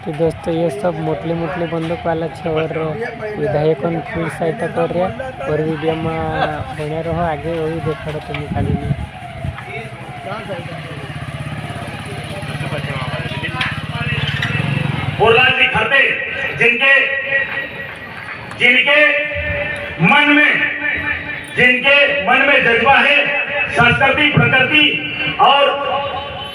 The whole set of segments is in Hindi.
कि दोस्तों ये सब मोटली मोटली बंदूक वाला है और विधायकों फुल सहायता कर रहे हैं और वीडियो में बने रहो आगे वही देखा रहो तुम खाली में बोरलाल जी खरते जिनके मन में जज्बा है संस्कृति प्रकृति और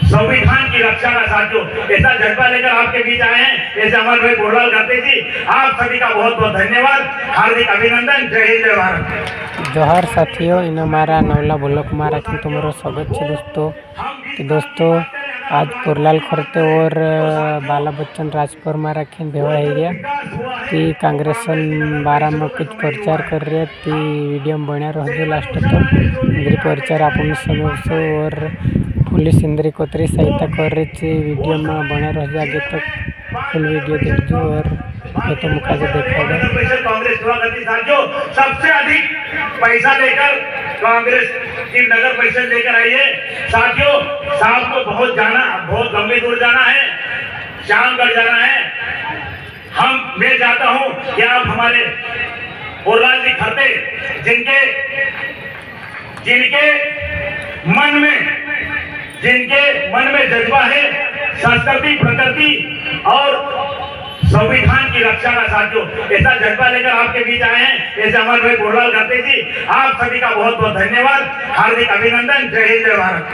संविधान की रक्षा का साथियों ऐसा जज्बा लेकर आपके बीच आए हैं। ऐसे अमर भाई बोरलाल खरते जी आप सभी का बहुत बहुत धन्यवाद, हार्दिक अभिनंदन। जय हिंद जय भारत। जोहार साथियों इन मारा नवला ब्लॉक में रखी तुम्हारा स्वागत है दोस्तों। तो दोस्तों आज बोरलाल खरते और बाला बच्चन राजपुर में रखी भेवा एरिया ती कांग्रेस बारा में कुछ प्रचार कर रहे ती वीडियो में बना रहो लास्ट तक इंद्री प्रचार अपन समझो और पुलिस इंद्री कोतरी सहायता कर रही थी वीडियो में बना रहो आगे तक फुल वीडियो देखो और ये तो मुखा से देखा कांग्रेस हुआ करती साथियों सबसे अधिक पैसा लेकर कांग्रेस की नगर परिषद लेकर आई है साथियों। साहब को बहुत लंबी दूर जाना है, श्यामगढ़ जाना है। मैं चाहता हूं कि आप हमारे बोरलाल जी खरते जिनके मन में जज्बा है संस्कृति प्रकृति और संविधान की रक्षा का साथियों ऐसा जज्बा लेकर आपके बीच आए हैं। ऐसे अमर भाई बोरलाल खरते जी आप सभी का बहुत बहुत धन्यवाद, हार्दिक अभिनंदन। जय हिंद जय भारत।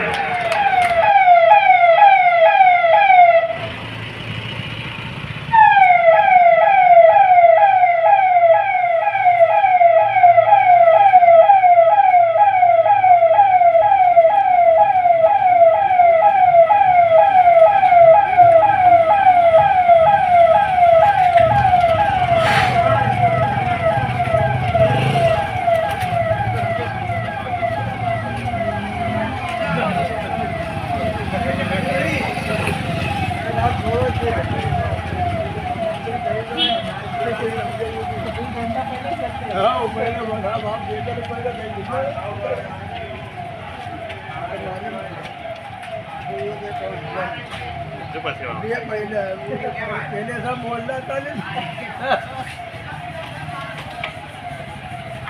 पहले सब बोलना था